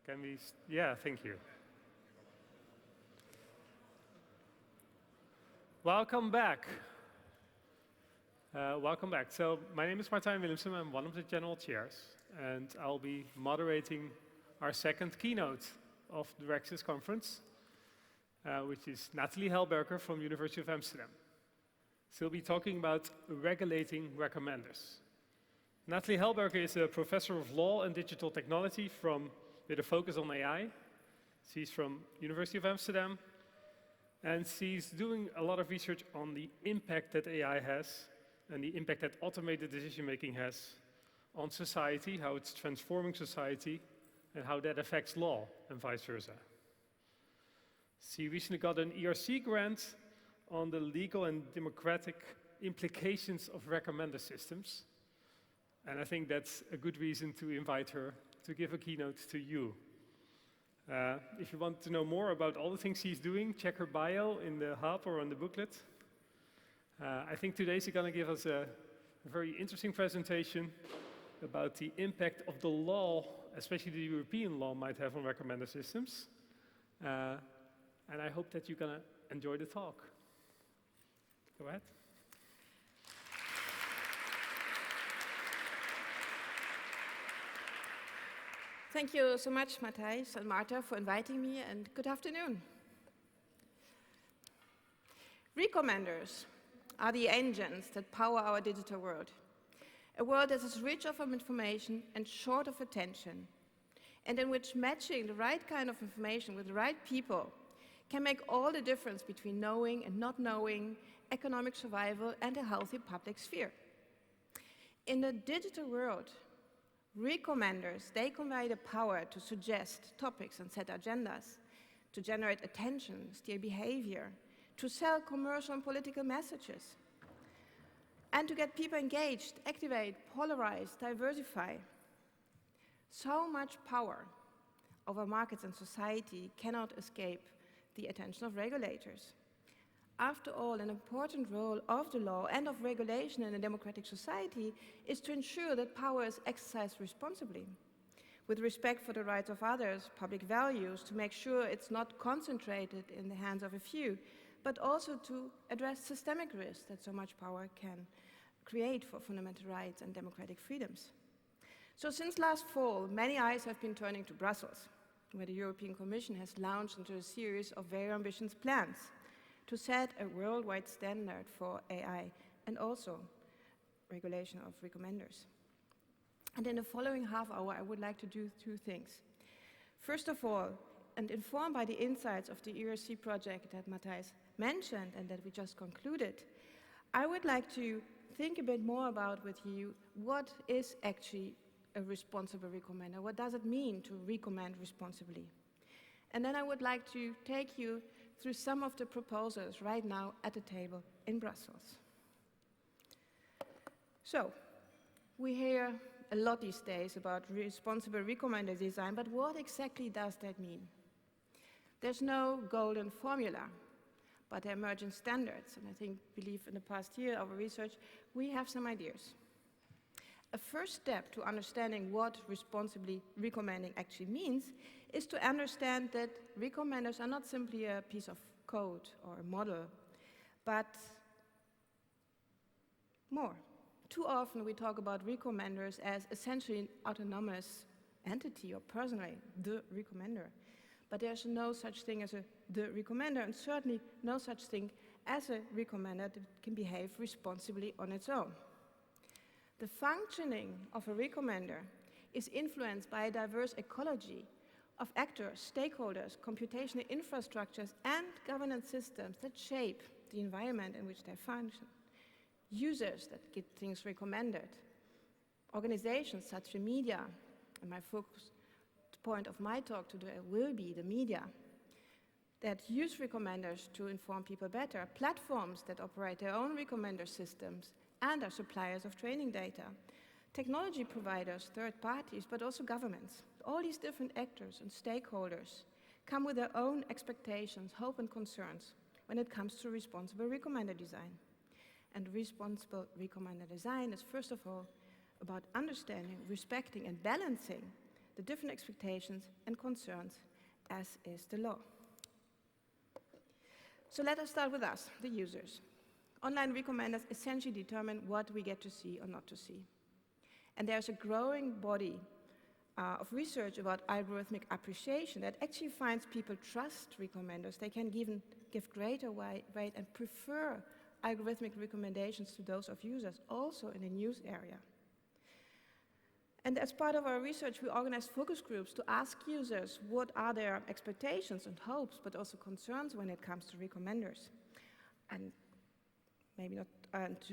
Can we? Yeah, thank you. Welcome back. Welcome back. So my name is Martijn Willemsen. I'm one of the general chairs, and I'll be moderating our second keynote of the RecSys conference, which is Natali Helberger from University of Amsterdam. She'll be talking about regulating recommenders. Natali Helberger is a professor of law and digital technology with a focus on AI. She's from University of Amsterdam, and she's doing a lot of research on the impact that AI has and the impact that automated decision-making has on society, how it's transforming society, and how that affects law, and vice versa. She recently got an ERC grant on the legal and democratic implications of recommender systems, and I think that's a good reason to invite her to give a keynote to you. If you want to know more about all the things she's doing, check her bio in the hub or on the booklet. I think today she's going to give us a very interesting presentation about the impact of the law, especially the European law, might have on recommender systems. And I hope that you're going to enjoy the talk. Go ahead. Thank you so much, Matthijs and Marta, for inviting me, and good afternoon. Recommenders are the engines that power our digital world, a world that is rich of information and short of attention, and in which matching the right kind of information with the right people can make all the difference between knowing and not knowing, economic survival, and a healthy public sphere. In the digital world, recommenders, they convey the power to suggest topics and set agendas, to generate attention, steer behavior, to sell commercial and political messages, and to get people engaged, activate, polarize, diversify. So much power over markets and society cannot escape the attention of regulators. After all, an important role of the law and of regulation in a democratic society is to ensure that power is exercised responsibly, with respect for the rights of others, public values, to make sure it's not concentrated in the hands of a few, but also to address systemic risks that so much power can create for fundamental rights and democratic freedoms. So since last fall, many eyes have been turning to Brussels, where the European Commission has launched into a series of very ambitious plans to set a worldwide standard for AI and also regulation of recommenders. And in the following half hour, I would like to do two things. First of all, and informed by the insights of the ERC project that Matthijs mentioned and that we just concluded, I would like to think a bit more about with you what is actually a responsible recommender. What does it mean to recommend responsibly? And then I would like to take you through some of the proposals right now at the table in Brussels. So, we hear a lot these days about responsible recommender design, but what exactly does that mean? There's no golden formula, but there are emerging standards, and I believe in the past year, our research, we have some ideas. A first step to understanding what responsibly recommending actually means is to understand that recommenders are not simply a piece of code or a model, but more. Too often we talk about recommenders as essentially an autonomous entity or personally the recommender. But there's no such thing as the recommender, and certainly no such thing as a recommender that can behave responsibly on its own. The functioning of a recommender is influenced by a diverse ecology of actors, stakeholders, computational infrastructures, and governance systems that shape the environment in which they function. Users that get things recommended. Organizations such as media, and my focus point of my talk today will be the media, that use recommenders to inform people better. Platforms that operate their own recommender systems and are suppliers of training data. Technology providers, third parties, but also governments. All these different actors and stakeholders come with their own expectations, hope, and concerns when it comes to responsible recommender design. And responsible recommender design is first of all about understanding, respecting, and balancing the different expectations and concerns, as is the law. So let us start with us, the users. Online recommenders essentially determine what we get to see or not to see. And there's a growing body of research about algorithmic appreciation that actually finds people trust recommenders. They can even give greater weight and prefer algorithmic recommendations to those of users, also in the news area. And as part of our research, we organized focus groups to ask users what are their expectations and hopes, but also concerns when it comes to recommenders. And maybe not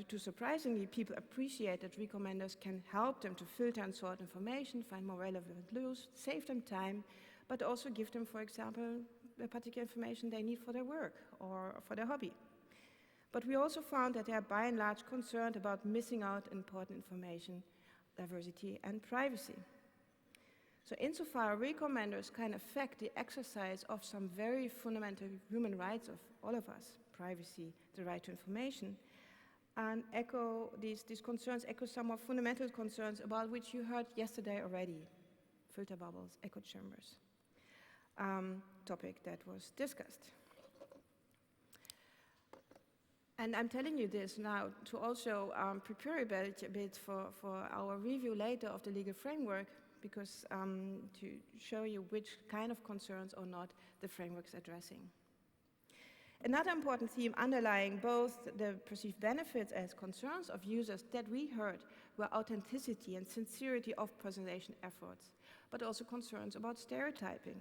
too surprisingly, people appreciate that recommenders can help them to filter and sort information, find more relevant clues, save them time, but also give them, for example, the particular information they need for their work or for their hobby. But we also found that they are by and large concerned about missing out important information, diversity and privacy. So insofar, recommenders can affect the exercise of some very fundamental human rights of all of us, privacy, the right to information, and these concerns echo some more fundamental concerns about which you heard yesterday already, filter bubbles, echo chambers, topic that was discussed. And I'm telling you this now to also prepare a bit for our review later of the legal framework, because to show you which kind of concerns or not the framework's addressing. Another important theme underlying both the perceived benefits as concerns of users that we heard were authenticity and sincerity of personalization efforts, but also concerns about stereotyping.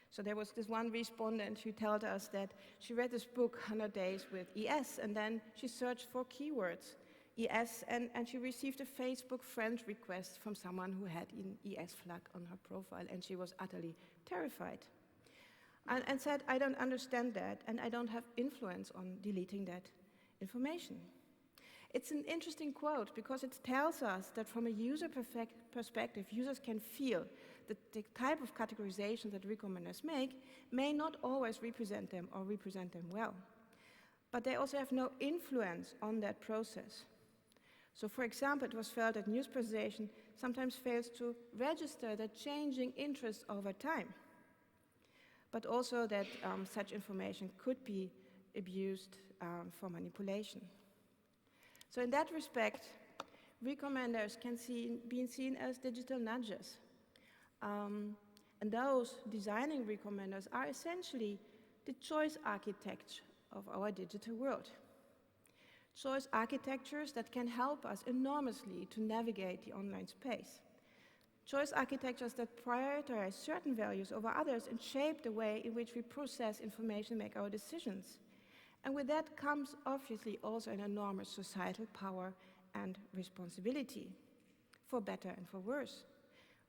So there was this one respondent who told us that she read this book, 100 Days with ES, and then she searched for keywords, ES, and she received a Facebook friend request from someone who had an ES flag on her profile, and she was utterly terrified. And said, I don't understand that, and I don't have influence on deleting that information. It's an interesting quote because it tells us that from a user perspective, users can feel that the type of categorization that recommenders make may not always represent them or represent them well. But they also have no influence on that process. So for example, it was felt that news presentation sometimes fails to register the changing interests over time, but also that such information could be abused for manipulation. So in that respect, recommenders can be seen as digital nudges. And those designing recommenders are essentially the choice architecture of our digital world. Choice architectures that can help us enormously to navigate the online space. Choice architectures that prioritize certain values over others and shape the way in which we process information and make our decisions. And with that comes obviously also an enormous societal power and responsibility, for better and for worse.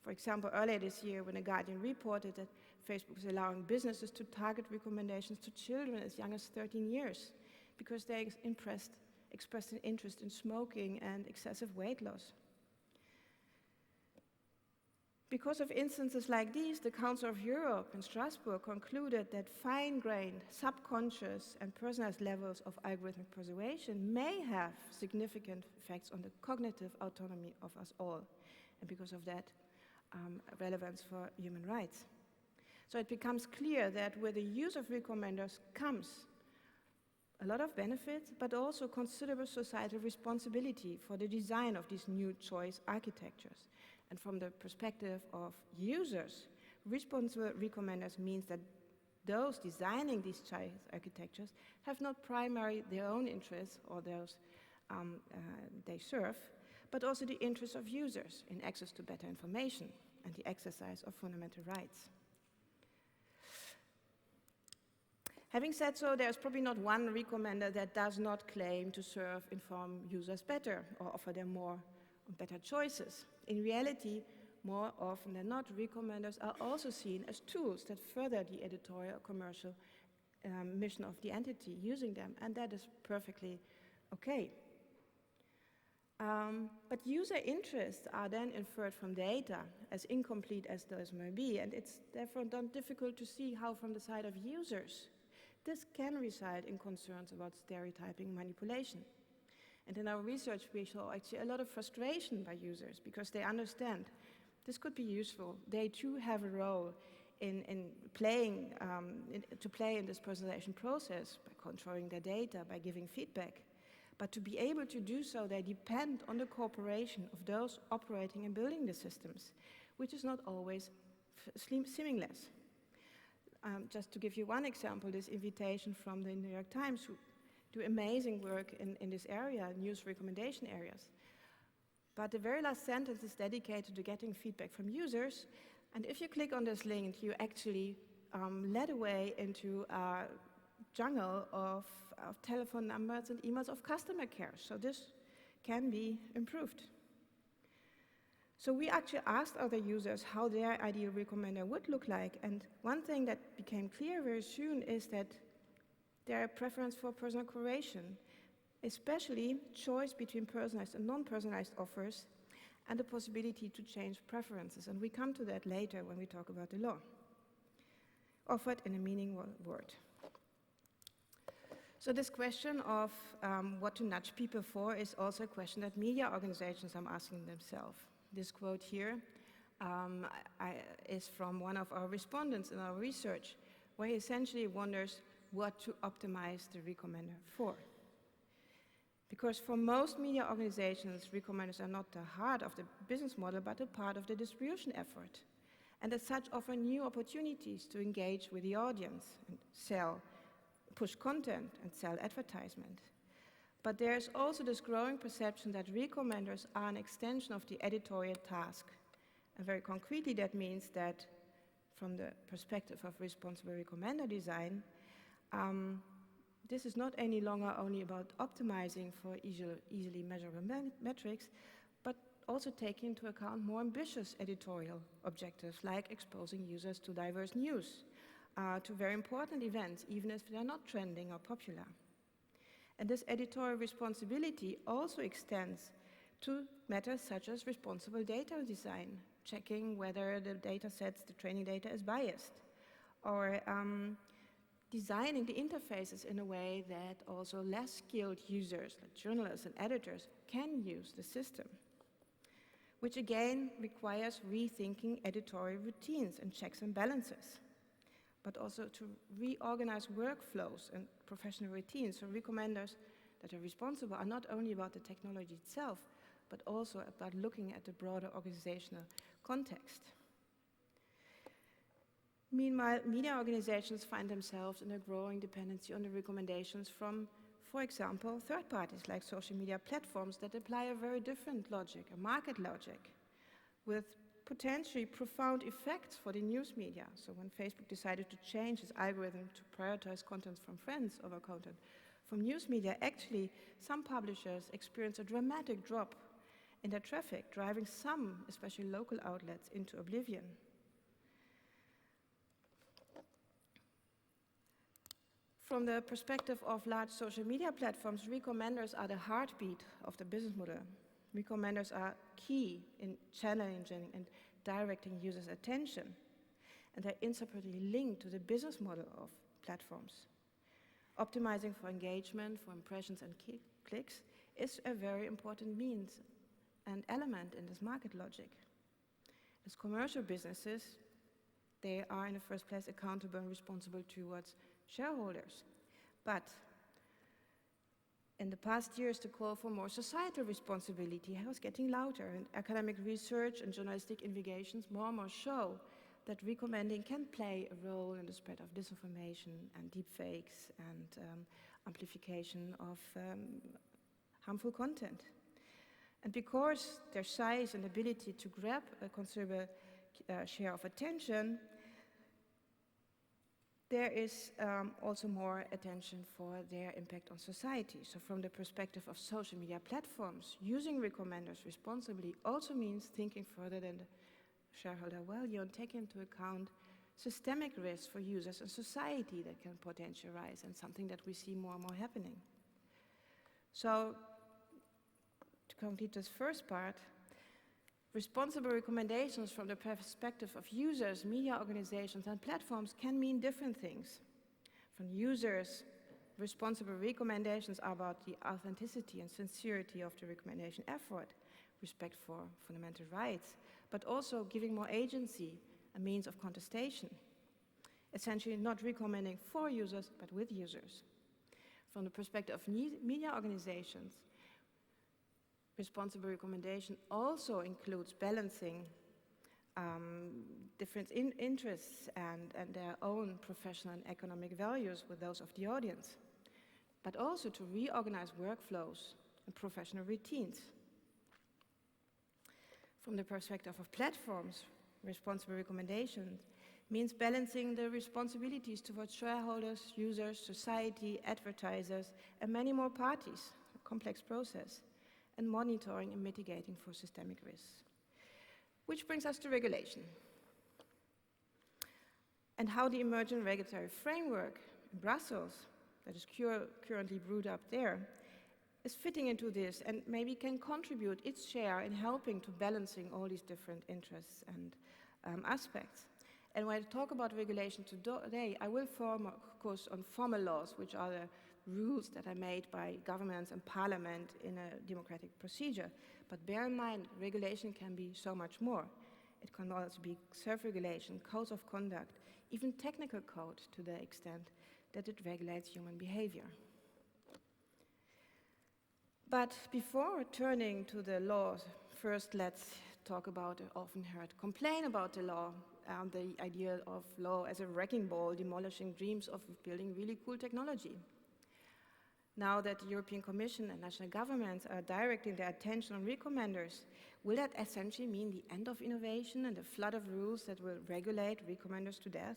For example, earlier this year when The Guardian reported that Facebook is allowing businesses to target recommendations to children as young as 13 years because they expressed an interest in smoking and excessive weight loss. Because of instances like these, the Council of Europe in Strasbourg concluded that fine-grained, subconscious, and personalized levels of algorithmic persuasion may have significant effects on the cognitive autonomy of us all, and because of that, relevance for human rights. So it becomes clear that with the use of recommenders comes a lot of benefits, but also considerable societal responsibility for the design of these new choice architectures. And from the perspective of users, responsible recommenders means that those designing these choice architectures have not primarily their own interests or those they serve, but also the interests of users in access to better information and the exercise of fundamental rights. Having said so, there's probably not one recommender that does not claim to serve, inform users better or offer them more better choices. In reality, more often than not, recommenders are also seen as tools that further the editorial or commercial mission of the entity using them, and that is perfectly okay. But user interests are then inferred from data, as incomplete as those may be, and it's therefore not difficult to see how from the side of users this can result in concerns about stereotyping manipulation. And in our research, we saw actually a lot of frustration by users because they understand this could be useful. They too have a role in playing, to play in this personalization process by controlling their data, by giving feedback. But to be able to do so, they depend on the cooperation of those operating and building the systems, which is not always seamless. Just to give you one example, this invitation from the New York Times, who do amazing work in this area, news recommendation areas. But the very last sentence is dedicated to getting feedback from users. And if you click on this link, you actually led away into a jungle of telephone numbers and emails of customer care. So this can be improved. So we actually asked other users how their ideal recommender would look like. And one thing that became clear very soon is that their preference for personal curation, especially choice between personalized and non-personalized offers, and the possibility to change preferences. And we come to that later when we talk about the law. Offered in a meaningful word. So this question of what to nudge people for is also a question that media organizations are asking themselves. This quote here is from one of our respondents in our research, where he essentially wonders what to optimize the recommender for. Because for most media organizations, recommenders are not the heart of the business model, but a part of the distribution effort. And as such, offer new opportunities to engage with the audience and push content and sell advertisement. But there's also this growing perception that recommenders are an extension of the editorial task. And very concretely, that means that from the perspective of responsible recommender design, this is not any longer only about optimizing for easily measurable metrics, but also taking into account more ambitious editorial objectives, like exposing users to diverse news, to very important events, even if they're not trending or popular. And this editorial responsibility also extends to matters such as responsible data design, checking whether the data sets, the training data is biased, or designing the interfaces in a way that also less skilled users, like journalists and editors, can use the system, which again requires rethinking editorial routines and checks and balances, but also to reorganize workflows and professional routines. So recommenders that are responsible are not only about the technology itself, but also about looking at the broader organizational context. Meanwhile, media organizations find themselves in a growing dependency on the recommendations from, for example, third parties like social media platforms that apply a very different logic, a market logic, with potentially profound effects for the news media. So when Facebook decided to change its algorithm to prioritize content from friends over content from news media, actually some publishers experienced a dramatic drop in their traffic, driving some, especially local outlets, into oblivion. From the perspective of large social media platforms, recommenders are the heartbeat of the business model. Recommenders are key in challenging and directing users' attention, and they're inseparably linked to the business model of platforms. Optimizing for engagement, for impressions and clicks is a very important means and element in this market logic. As commercial businesses, they are in the first place accountable and responsible towards shareholders. But in the past years, the call for more societal responsibility was getting louder, and academic research and journalistic investigations more and more show that recommending can play a role in the spread of disinformation and deepfakes and amplification of harmful content. And because their size and ability to grab a considerable share of attention, there is also more attention for their impact on society. So from the perspective of social media platforms, using recommenders responsibly also means thinking further than the shareholder value and taking into account systemic risks for users and society that can potentially arise, and something that we see more and more happening. So to complete this first part, responsible recommendations from the perspective of users, media organizations, and platforms can mean different things. From users, responsible recommendations are about the authenticity and sincerity of the recommendation effort, respect for fundamental rights, but also giving more agency, a means of contestation. Essentially not recommending for users, but with users. From the perspective of media organizations, responsible recommendation also includes balancing different interests and their own professional and economic values with those of the audience, but also to reorganize workflows and professional routines. From the perspective of platforms, responsible recommendation means balancing the responsibilities towards shareholders, users, society, advertisers, and many more parties, a complex process, and monitoring and mitigating for systemic risks. Which brings us to regulation. And how the emergent regulatory framework in Brussels, that is currently brewed up there, is fitting into this and maybe can contribute its share in helping to balancing all these different interests and aspects. And when I talk about regulation today, I will focus on formal laws, which are the rules that are made by governments and parliament in a democratic procedure. But bear in mind, regulation can be so much more. It can also be self-regulation, codes of conduct, even technical code to the extent that it regulates human behavior. But before turning to the law, first let's talk about an often heard complaint about the law, the idea of law as a wrecking ball, demolishing dreams of building really cool technology. Now that the European Commission and national governments are directing their attention on recommenders, will that essentially mean the end of innovation and the flood of rules that will regulate recommenders to death?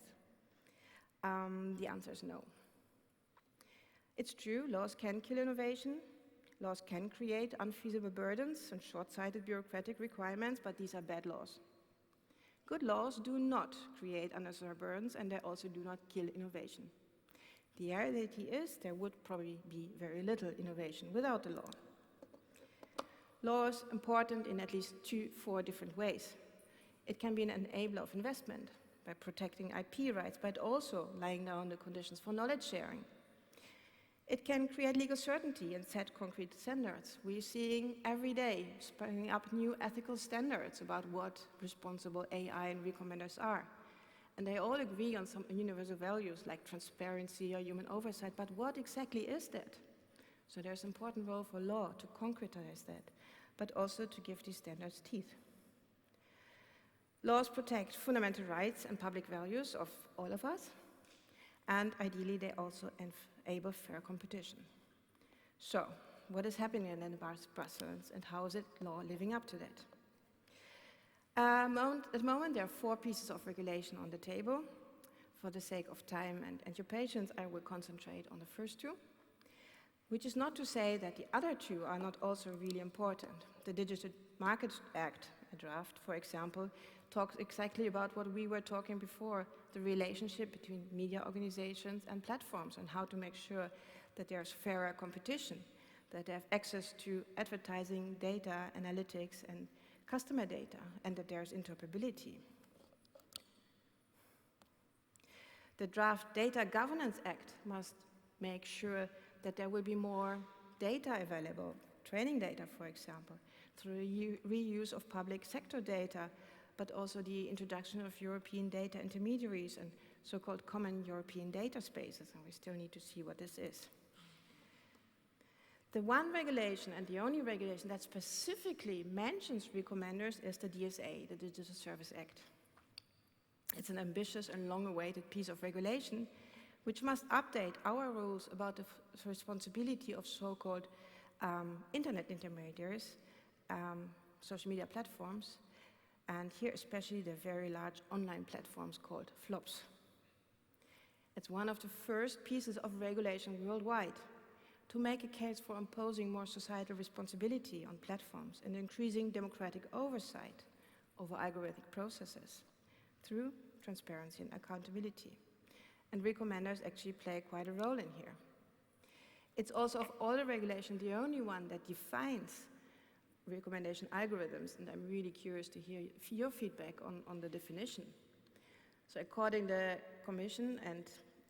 The answer is no. It's true, laws can kill innovation. Laws can create unfeasible burdens and short-sighted bureaucratic requirements, but these are bad laws. Good laws do not create unnecessary burdens, and they also do not kill innovation. The reality is there would probably be very little innovation without the law. Law is important in at least 4 different ways. It can be an enabler of investment by protecting IP rights, but also laying down the conditions for knowledge sharing. It can create legal certainty and set concrete standards. We're seeing every day springing up new ethical standards about what responsible AI and recommenders are. And they all agree on some universal values like transparency or human oversight, but what exactly is that? So there's an important role for law to concretize that, but also to give these standards teeth. Laws protect fundamental rights and public values of all of us, and ideally they also enable fair competition. So, what is happening in Brussels and how is it law living up to that? At the moment there are 4 pieces of regulation on the table. For the sake of time and your patience, I will concentrate on the first 2, which is not to say that the other 2 are not also really important. The Digital Markets Act, a draft, for example, talks exactly about what we were talking before, the relationship between media organizations and platforms and how to make sure that there's fairer competition, that they have access to advertising, data, analytics, and customer data, and that there's interoperability. The Draft Data Governance Act must make sure that there will be more data available, training data, for example, through reuse of public sector data, but also the introduction of European data intermediaries and so-called common European data spaces, and we still need to see what this is. The one regulation and the only regulation that specifically mentions recommenders is the DSA, the Digital Service Act. It's an ambitious and long-awaited piece of regulation which must update our rules about the responsibility of so-called internet intermediaries, social media platforms, and here especially the very large online platforms called flops. It's one of the first pieces of regulation worldwide to make a case for imposing more societal responsibility on platforms and increasing democratic oversight over algorithmic processes through transparency and accountability. And recommenders actually play quite a role in here. It's also of all the regulation the only one that defines recommendation algorithms, and I'm really curious to hear your feedback on the definition. So according to the Commission, and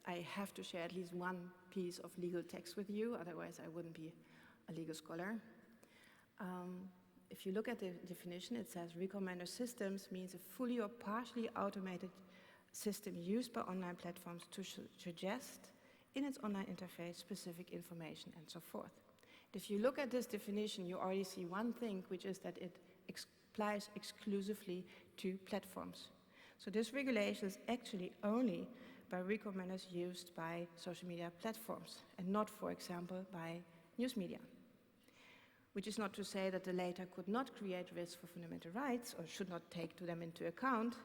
I have to share at least one piece of legal text with you, otherwise I wouldn't be a legal scholar. if you look at the definition, it says recommender systems means a fully or partially automated system used by online platforms to suggest in its online interface specific information and so forth. If you look at this definition, you already see one thing, which is that it applies exclusively to platforms. So this regulation is actually only by recommenders used by social media platforms and not, for example, by news media. Which is not to say that the latter could not create risks for fundamental rights or should not take them into account,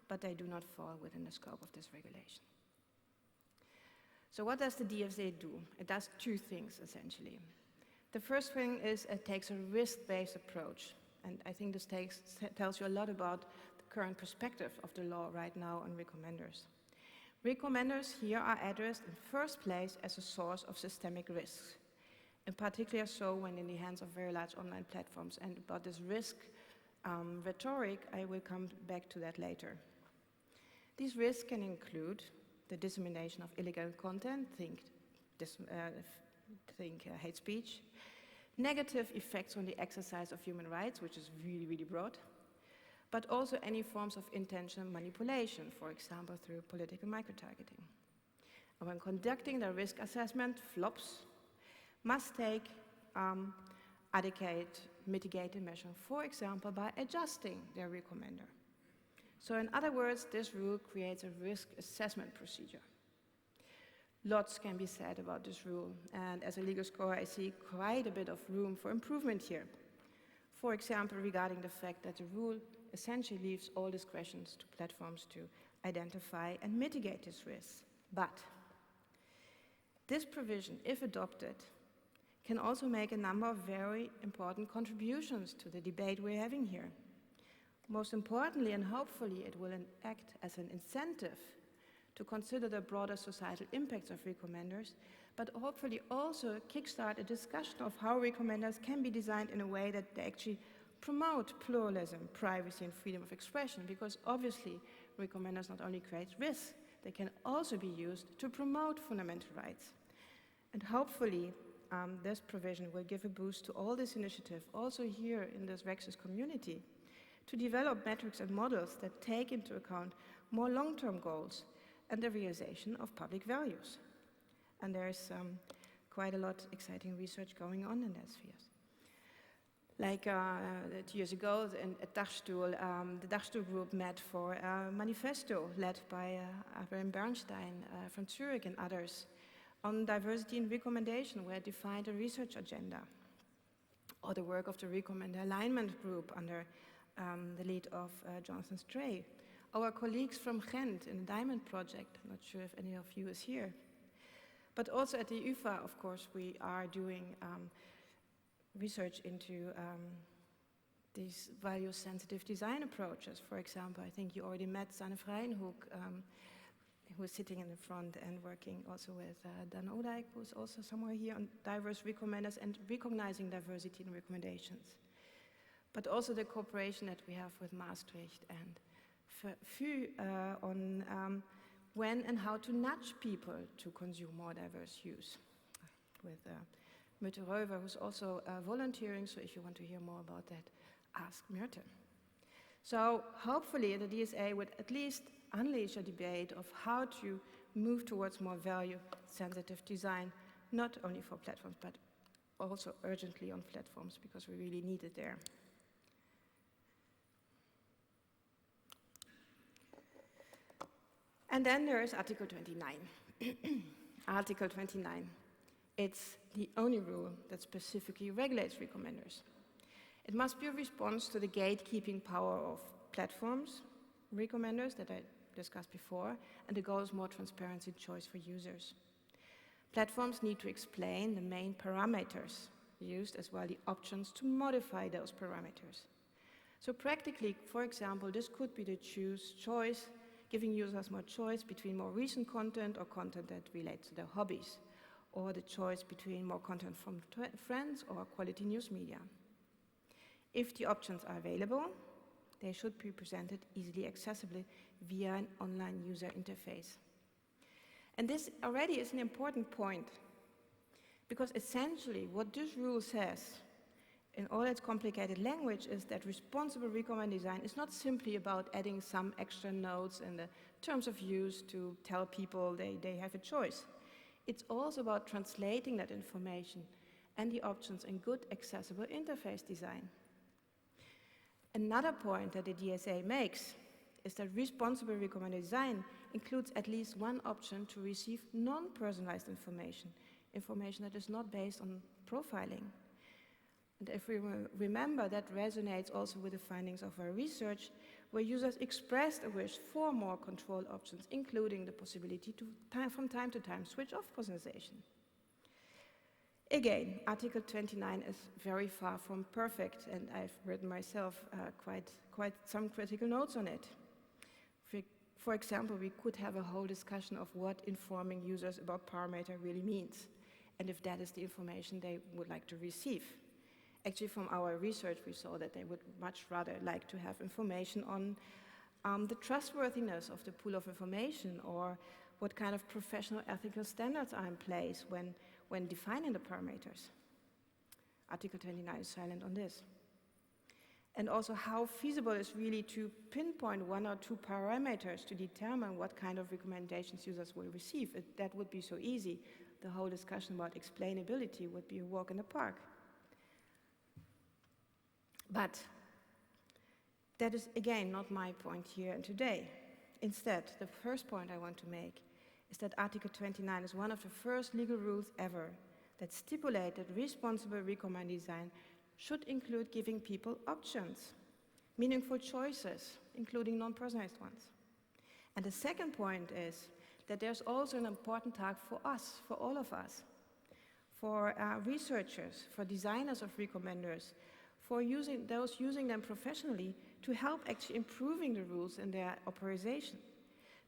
but they do not fall within the scope of this regulation. So what does the DSA do? It does two things, essentially. The first thing is it takes a risk-based approach, and I think this tells you a lot about the current perspective of the law right now on recommenders. Recommenders here are addressed in first place as a source of systemic risks, in particular so when in the hands of very large online platforms. And about this risk rhetoric, I will come back to that later. These risks can include the dissemination of illegal content, think hate speech, negative effects on the exercise of human rights, which is really, really broad, but also any forms of intentional manipulation, for example, through political microtargeting. And when conducting the risk assessment, FLOPs must take adequate mitigating measures, for example, by adjusting their recommender. So in other words, this rule creates a risk assessment procedure. Lots can be said about this rule, and as a legal scholar, I see quite a bit of room for improvement here. For example, regarding the fact that the rule essentially leaves all discretions to platforms to identify and mitigate this risk. But this provision, if adopted, can also make a number of very important contributions to the debate we're having here. Most importantly, and hopefully, it will act as an incentive to consider the broader societal impacts of recommenders, but hopefully also kickstart a discussion of how recommenders can be designed in a way that they actually promote pluralism, privacy, and freedom of expression, because obviously recommenders not only create risks, they can also be used to promote fundamental rights. And hopefully, this provision will give a boost to all this initiative, also here in this RecSys community, to develop metrics and models that take into account more long-term goals and the realization of public values. And there's quite a lot of exciting research going on in that spheres. Like 2 years ago at Dagstuhl, the Dagstuhl group met for a manifesto led by Abraham Bernstein from Zurich and others on diversity and recommendation, where it defined a research agenda. Or the work of the Recommender Alignment Group under the lead of Jonathan Stray. Our colleagues from Ghent in the Diamond Project, I'm not sure if any of you is here. But also at the UvA, of course, we are doing research into these value-sensitive design approaches. For example, I think you already met Sanne Vrijnhoek, who is sitting in the front and working also with Dan Odijk, who is also somewhere here on diverse recommenders and recognizing diversity in recommendations. But also the cooperation that we have with Maastricht and FU on when and how to nudge people to consume more diverse use. With Myrte Reuver, who's also volunteering, so if you want to hear more about that, ask Myrte. So hopefully the DSA would at least unleash a debate of how to move towards more value-sensitive design, not only for platforms, but also urgently on platforms, because we really need it there. And then there is Article 29. Article 29. It's the only rule that specifically regulates recommenders. It must be a response to the gatekeeping power of platforms, recommenders that I discussed before, and the goal is more transparency and choice for users. Platforms need to explain the main parameters used, as well the options to modify those parameters. So practically, for example, this could be the choice, giving users more choice between more recent content or content that relates to their hobbies, or the choice between more content from friends or quality news media. If the options are available, they should be presented easily accessibly via an online user interface. And this already is an important point, because essentially what this rule says in all its complicated language is that responsible recommender design is not simply about adding some extra notes in the terms of use to tell people they have a choice. It's also about translating that information and the options in good accessible interface design. Another point that the DSA makes is that responsible recommender design includes at least one option to receive non-personalized information, information that is not based on profiling. And if we remember, that resonates also with the findings of our research, where users expressed a wish for more control options, including the possibility to, from time to time, switch off personalization. Again, Article 29 is very far from perfect, and I've written myself quite some critical notes on it. For example, we could have a whole discussion of what informing users about parameter really means, and if that is the information they would like to receive. Actually, from our research, we saw that they would much rather like to have information on the trustworthiness of the pool of information, or what kind of professional ethical standards are in place when defining the parameters. Article 29 is silent on this. And also how feasible it is really to pinpoint one or two parameters to determine what kind of recommendations users will receive. That would be so easy. The whole discussion about explainability would be a walk in the park. But that is, again, not my point here and today. Instead, the first point I want to make is that Article 29 is one of the first legal rules ever that stipulate that responsible recommender design should include giving people options, meaningful choices, including non-personalized ones. And the second point is that there's also an important task for us, for all of us, for researchers, for designers of recommenders, for those using them professionally to help actually improving the rules in their operation.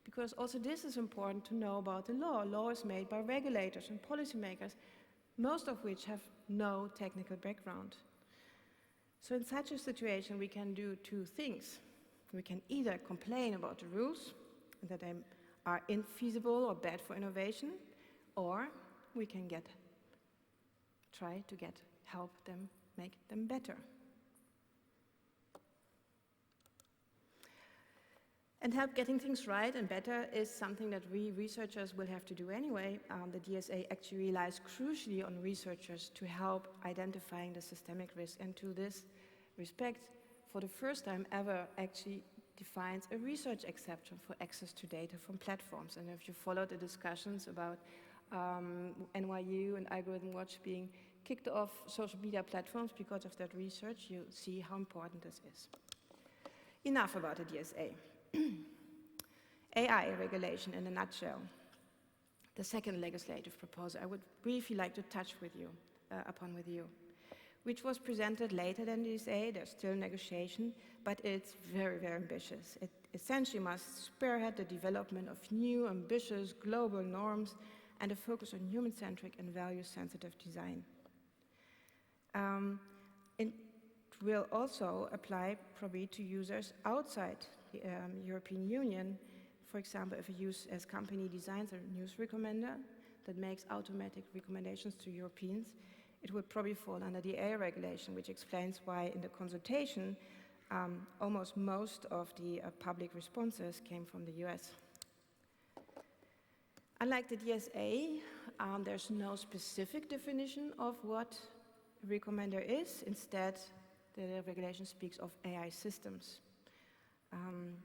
Because also this is important to know about the law. Law is made by regulators and policymakers, most of which have no technical background. So in such a situation, we can do two things. We can either complain about the rules, and that they are infeasible or bad for innovation, or we can try to help them make them better. And help getting things right and better is something that we researchers will have to do anyway. The DSA actually relies crucially on researchers to help identifying the systemic risk, and to this respect, for the first time ever, actually defines a research exception for access to data from platforms. And if you followed the discussions about NYU and Algorithm Watch being kicked off social media platforms because of that research, you see how important this is. Enough about the DSA. AI regulation in a nutshell. The second legislative proposal I would briefly like to touch upon with you, which was presented later than the DSA. There's still negotiation, but it's very, very ambitious. It essentially must spearhead the development of new, ambitious global norms and a focus on human-centric and value-sensitive design. It will also apply probably to users outside the European Union. For example, if a company designs a news recommender that makes automatic recommendations to Europeans, it would probably fall under the AI regulation, which explains why in the consultation, almost most of the public responses came from the US. Unlike the DSA, there's no specific definition of what a recommender is. Instead, the regulation speaks of AI systems.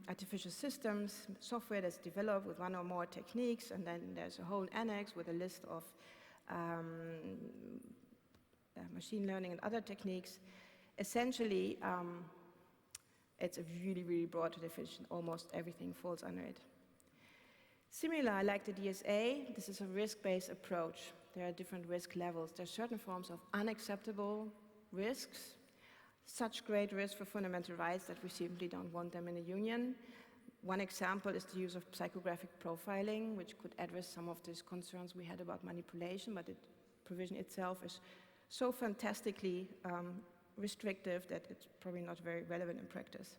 Artificial systems, software that's developed with one or more techniques, and then there's a whole annex with a list of machine learning and other techniques. Essentially, it's a really, really broad definition. Almost everything falls under it. Similar, like the DSA, this is a risk-based approach. There are different risk levels. There are certain forms of unacceptable risks, such great risk for fundamental rights that we simply don't want them in the Union. One example is the use of psychographic profiling, which could address some of these concerns we had about manipulation, but the provision itself is so fantastically restrictive that it's probably not very relevant in practice.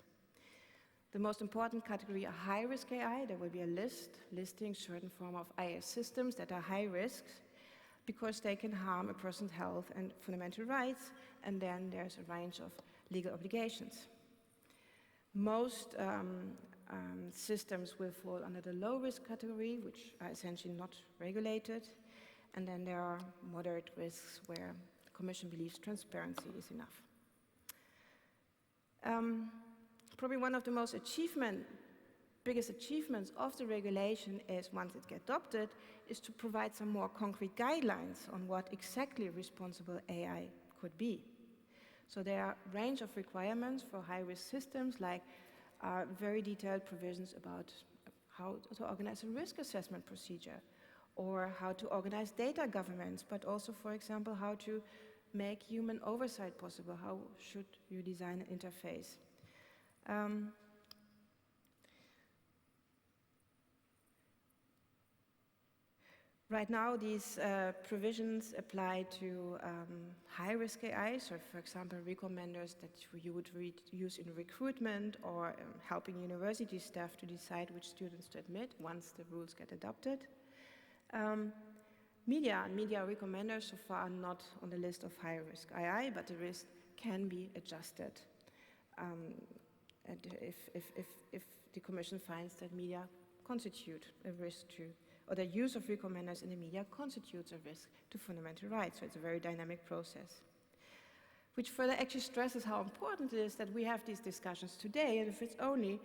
The most important category are high-risk AI. There will be a list listing certain form of AI systems that are high risk, because they can harm a person's health and fundamental rights, and then there's a range of legal obligations. Most systems will fall under the low-risk category, which are essentially not regulated, and then there are moderate risks where the Commission believes transparency is enough. Probably one of the biggest achievements of the regulation is, once it gets adopted, is to provide some more concrete guidelines on what exactly responsible AI could be. So there are a range of requirements for high-risk systems, like very detailed provisions about how to organize a risk assessment procedure, or how to organize data governance, but also, for example, how to make human oversight possible. How should you design an interface? Right now, these provisions apply to high-risk AI, so for example, recommenders that you would use in recruitment, or helping university staff to decide which students to admit once the rules get adopted. Media recommenders so far are not on the list of high-risk AI, but the risk can be adjusted and if the Commission finds that media constitute a risk to, or the use of recommenders in the media constitutes a risk to fundamental rights. So it's a very dynamic process, which further actually stresses how important it is that we have these discussions today, and if it's only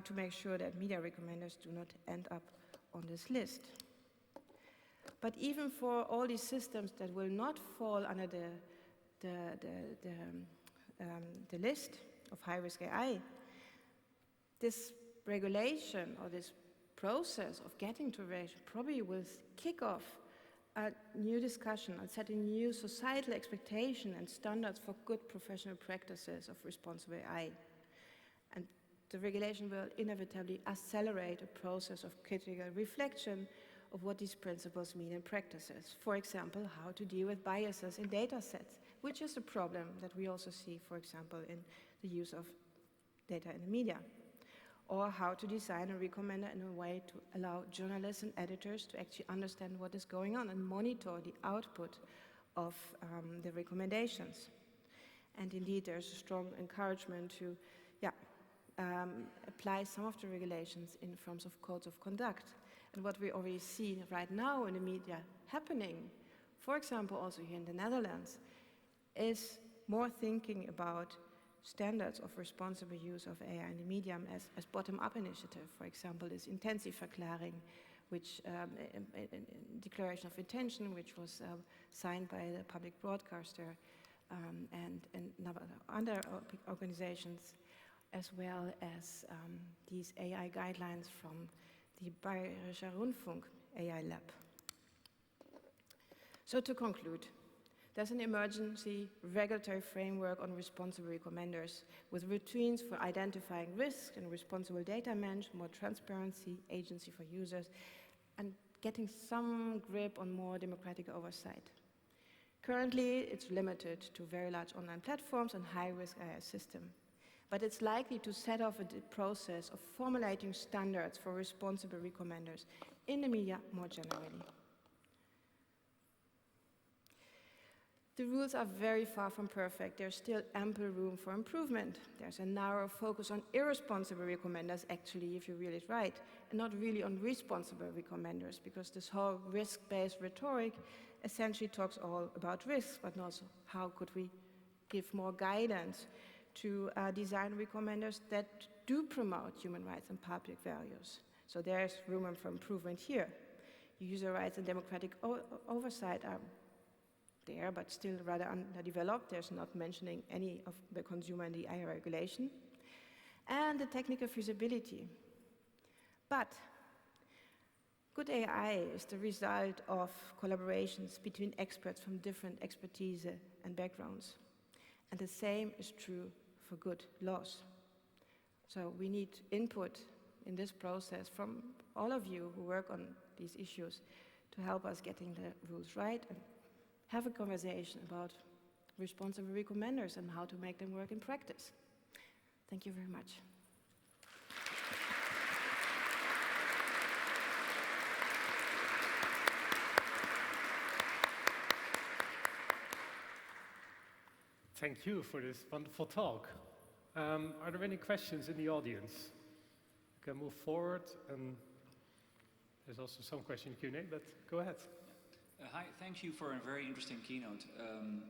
to make sure that media recommenders do not end up on this list. But even for all these systems that will not fall under the list of high-risk AI, this regulation or this process of getting to regulation probably will kick off a new discussion on setting new societal expectations and standards for good professional practices of responsible AI. And the regulation will inevitably accelerate a process of critical reflection of what these principles mean in practices. For example, how to deal with biases in data sets, which is a problem that we also see, for example, in the use of data in the media. Or how to design a recommender in a way to allow journalists and editors to actually understand what is going on and monitor the output of the recommendations. And indeed, there's a strong encouragement to apply some of the regulations in forms of codes of conduct. And what we already see right now in the media happening, for example, also here in the Netherlands, is more thinking about standards of responsible use of AI in the medium as bottom-up initiative. For example, this intentieverklaring, which declaration of intention, which was signed by the public broadcaster and other organizations, as well as these AI guidelines from the Bayerischer Rundfunk AI Lab. So to conclude, there's an emergency regulatory framework on responsible recommenders with routines for identifying risks and responsible data management, more transparency, agency for users, and getting some grip on more democratic oversight. Currently, it's limited to very large online platforms and high-risk AI systems. But it's likely to set off a process of formulating standards for responsible recommenders in the media more generally. The rules are very far from perfect. There's still ample room for improvement. There's a narrow focus on irresponsible recommenders, actually, if you read it right, and not really on responsible recommenders, because this whole risk-based rhetoric essentially talks all about risks, but also how could we give more guidance to design recommenders that do promote human rights and public values. So there's room for improvement here. User rights and democratic oversight are there, but still rather underdeveloped. There's not mentioning any of the consumer and the AI regulation. And the technical feasibility. But good AI is the result of collaborations between experts from different expertise and backgrounds. And the same is true for good laws. So we need input in this process from all of you who work on these issues to help us getting the rules right and have a conversation about responsible recommenders and how to make them work in practice. Thank you very much. Thank you for this wonderful talk. Are there any questions in the audience? You can move forward, and there's also some question in Q&A, but go ahead. Hi, thank you for a very interesting keynote.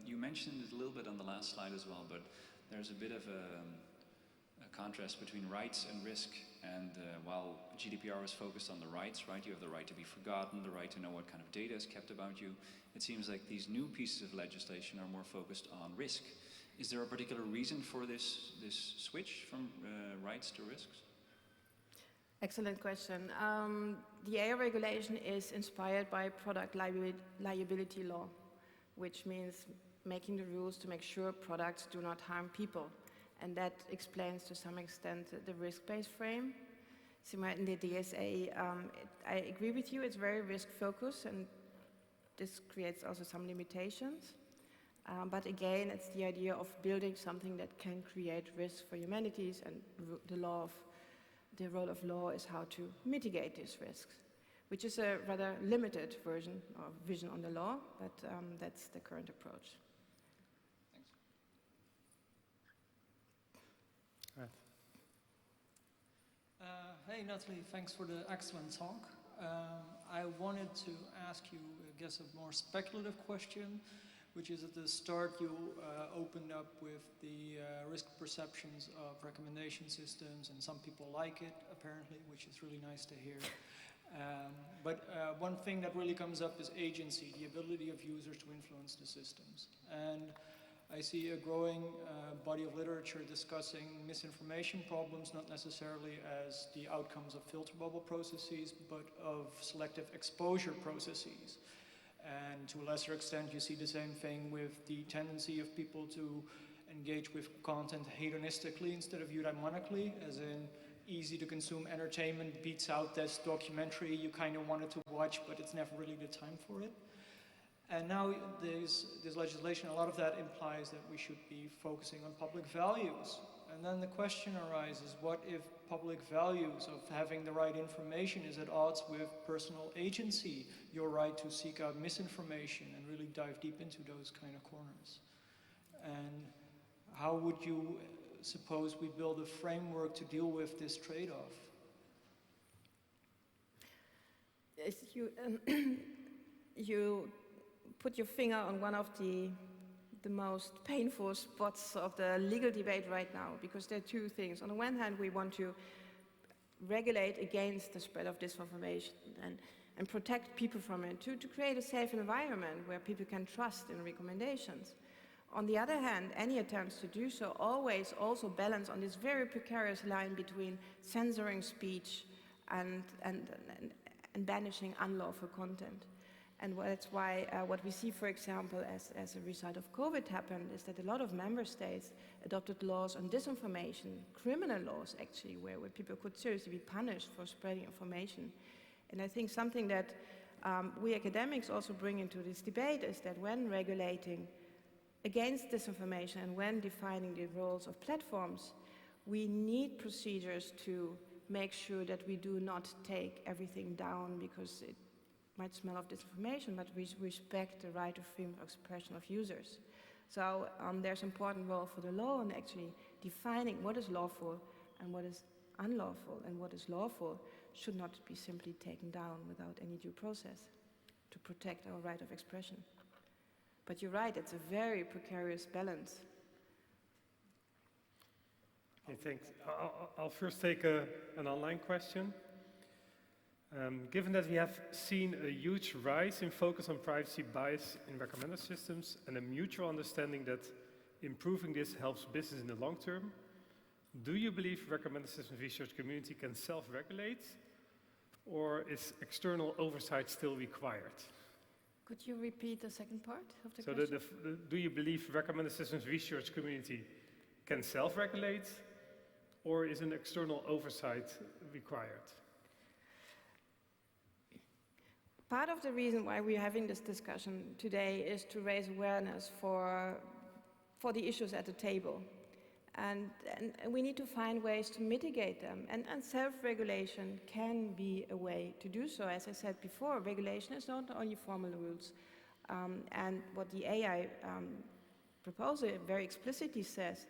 You mentioned it a little bit on the last slide as well, but there's a bit of a contrast between rights and risk. And while GDPR is focused on the rights, right? You have the right to be forgotten, the right to know what kind of data is kept about you. It seems like these new pieces of legislation are more focused on risk. Is there a particular reason for this switch from rights to risks? Excellent question. The AI regulation is inspired by product liability law, which means making the rules to make sure products do not harm people. And that explains to some extent the risk-based frame. Similar in the DSA, I agree with you, it's very risk-focused, and this creates also some limitations. But again, it's the idea of building something that can create risk for humanities, and the role of law is how to mitigate these risks, which is a rather limited version or vision on the law, but that's the current approach. Thanks. Hey Natali, thanks for the excellent talk. I wanted to ask you, I guess, a more speculative question, which is at the start you opened up with the risk perceptions of recommendation systems, and some people like it apparently, which is really nice to hear. But one thing that really comes up is agency, the ability of users to influence the systems. And I see a growing body of literature discussing misinformation problems, not necessarily as the outcomes of filter bubble processes, but of selective exposure processes. And to a lesser extent, you see the same thing with the tendency of people to engage with content hedonistically instead of eudaimonically, as in easy to consume entertainment beats out this documentary you kind of wanted to watch, but it's never really the time for it. And now there's legislation, a lot of that implies that we should be focusing on public values. And then the question arises, what if public values of having the right information is at odds with personal agency, your right to seek out misinformation and really dive deep into those kind of corners? And how would you suppose we build a framework to deal with this trade-off? You put your finger on one of the most painful spots of the legal debate right now, because there are two things. On the one hand, we want to regulate against the spread of disinformation and protect people from it, to create a safe environment where people can trust in recommendations. On the other hand, any attempts to do so always also balance on this very precarious line between censoring speech and banishing unlawful content. And that's why what we see, for example, as a result of COVID happened, is that a lot of member states adopted laws on disinformation, criminal laws actually, where people could seriously be punished for spreading information. And I think something that we academics also bring into this debate is that when regulating against disinformation and when defining the roles of platforms, we need procedures to make sure that we do not take everything down because it might smell of disinformation, but we respect the right of freedom of expression of users. So there's an important role for the law in actually defining what is lawful and what is unlawful, and what is lawful should not be simply taken down without any due process to protect our right of expression. But you're right, it's a very precarious balance. Okay, thanks. I'll first take an online question. Given that we have seen a huge rise in focus on privacy bias in recommender systems and a mutual understanding that improving this helps business in the long term, do you believe recommender systems research community can self-regulate, or is external oversight still required? Could you repeat the second part of the question? So do you believe recommender systems research community can self-regulate, or is an external oversight required? Part of the reason why we're having this discussion today is to raise awareness for the issues at the table. And we need to find ways to mitigate them. And self-regulation can be a way to do so. As I said before, regulation is not only formal rules. And what the AI proposal very explicitly says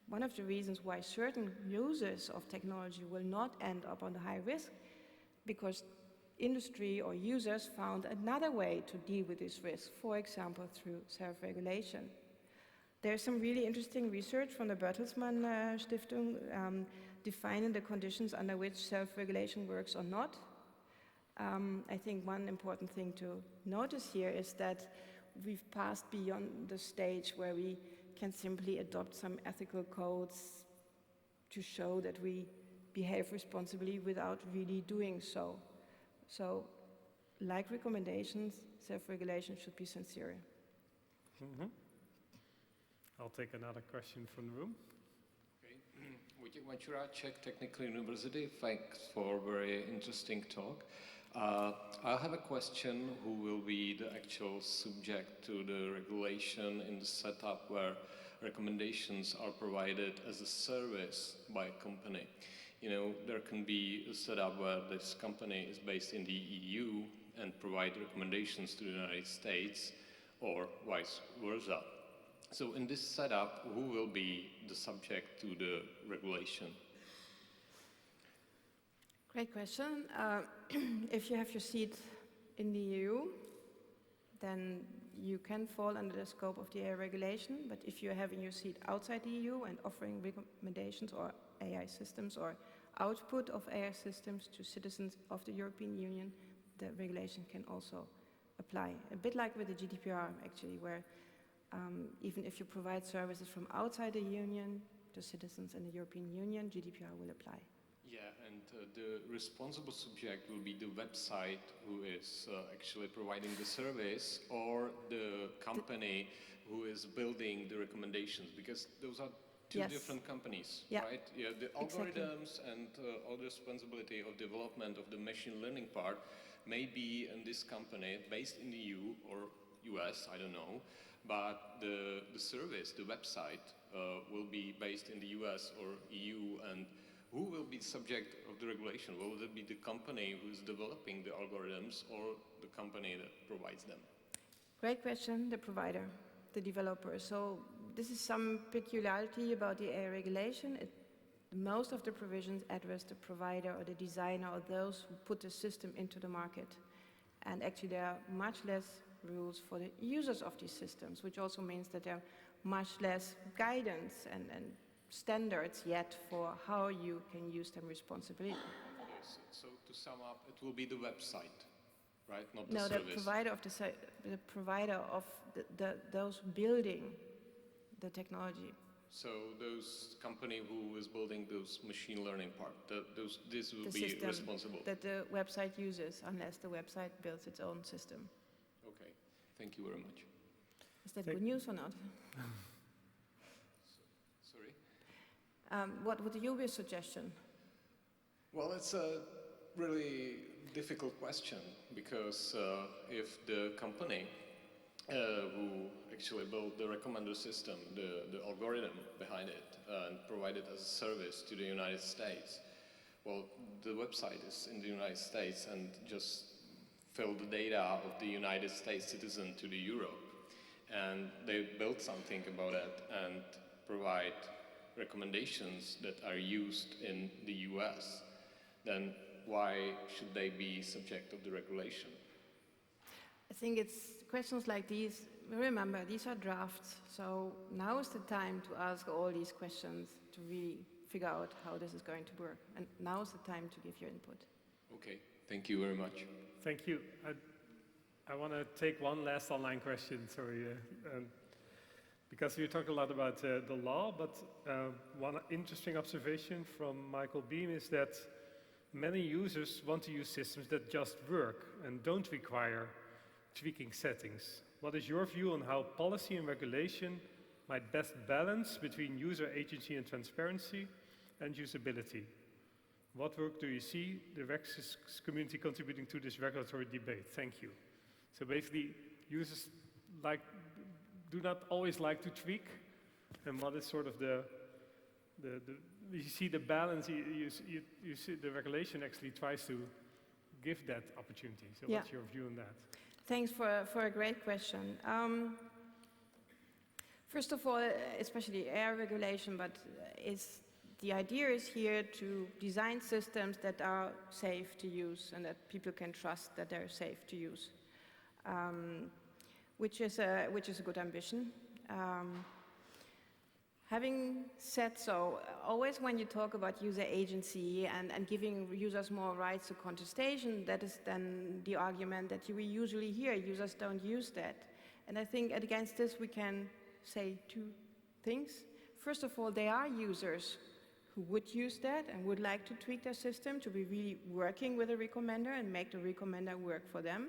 one of the reasons why certain users of technology will not end up on the high risk, because industry or users found another way to deal with this risk, for example, through self-regulation. There's some really interesting research from the Bertelsmann Stiftung defining the conditions under which self-regulation works or not. I think one important thing to notice here is that we've passed beyond the stage where we can simply adopt some ethical codes to show that we behave responsibly without really doing so. So, like recommendations, self-regulation should be sincere. Mm-hmm. I'll take another question from the room. Okay. Vajra, Czech Technical University. Thanks for a very interesting talk. I have a question: who will be the actual subject to the regulation in the setup where recommendations are provided as a service by a company? You know, there can be a setup where this company is based in the EU and provide recommendations to the United States, or vice versa. So in this setup, who will be the subject to the regulation? Great question. If you have your seat in the EU, then you can fall under the scope of the AI regulation. But if you're having your seat outside the EU and offering recommendations or AI systems or output of AI systems to citizens of the European Union, the regulation can also apply. A bit like with the GDPR, actually, where even if you provide services from outside the Union to citizens in the European Union, GDPR will apply. Yeah, and the responsible subject will be the website who is actually providing the service, or the company who is building the recommendations, because those are two different companies, right? Yeah, the algorithms and all the responsibility of development of the machine learning part may be in this company based in the EU or US, I don't know, but the service, the website, will be based in the US or EU, and who will be subject of the regulation? Will it be the company who is developing the algorithms or the company that provides them? Great question, the provider, the developer. So this is some peculiarity about the AI regulation. Most of the provisions address the provider or the designer or those who put the system into the market. And actually there are much less rules for the users of these systems, which also means that there are much less guidance and standards yet for how you can use them responsibly. So to sum up, it will be the website, right? Not the no, service. The provider of those building the technology. So those company who is building those machine learning part, this will be system responsible. That the website uses, unless the website builds its own system. Okay, thank you very much. Is that good news or not? Sorry? What would you be a suggestion? Well, it's a really difficult question, because if the company who actually built the recommender system, the algorithm behind it, and provide it as a service to the United States, well, the website is in the United States and just fill the data of the United States citizen to the Europe, and they built something about it and provide recommendations that are used in the US, then why should they be subject of the regulation? I think it's questions like these. Remember, these are drafts, so now is the time to ask all these questions to really figure out how this is going to work. And now is the time to give your input. Okay, thank you very much. Thank you. I want to take one last online question, sorry. Because we talked a lot about the law, but one interesting observation from Michael Beam is that many users want to use systems that just work and don't require tweaking settings. What is your view on how policy and regulation might best balance between user agency and transparency and usability? What work do you see the RecSys community contributing to this regulatory debate? Thank you. So basically, users do not always like to tweak, and what is sort of you see the balance, you see the regulation actually tries to give that opportunity. So Yeah. What's your view on that? Thanks for a great question. First of all, especially air regulation, but the idea is here to design systems that are safe to use and that people can trust that they're safe to use, which is a good ambition. Having said so, always when you talk about user agency and giving users more rights to contestation, that is then the argument that we usually hear. Users don't use that. And I think against this we can say two things. First of all, there are users who would use that and would like to tweak their system to be really working with a recommender and make the recommender work for them.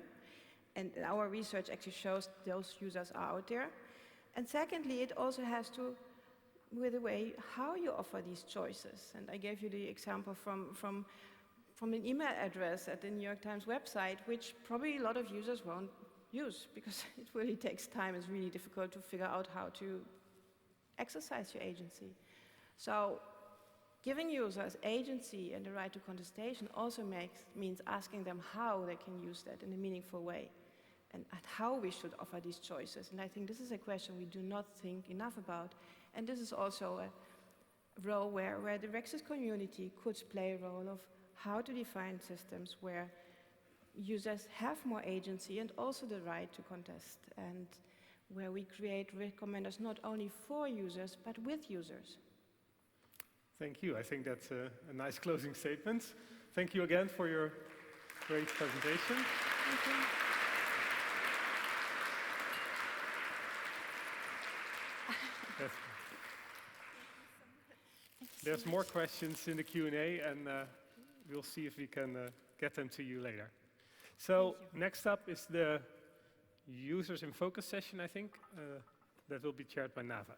And our research actually shows those users are out there. And secondly, it also has to with the way how you offer these choices. And I gave you the example from an email address at the New York Times website, which probably a lot of users won't use because it really takes time. It's really difficult to figure out how to exercise your agency. So giving users agency and the right to contestation also means asking them how they can use that in a meaningful way and how we should offer these choices. And I think this is a question we do not think enough about. And this is also a role where the RecSys community could play a role of how to define systems where users have more agency and also the right to contest, and where we create recommenders not only for users, but with users. Thank you. I think that's a nice closing statement. Thank you again for your great presentation. Thank you. Yes. There's more questions in the Q&A, and we'll see if we can get them to you later. So next up is the Users in Focus session, I think, that will be chaired by Nava.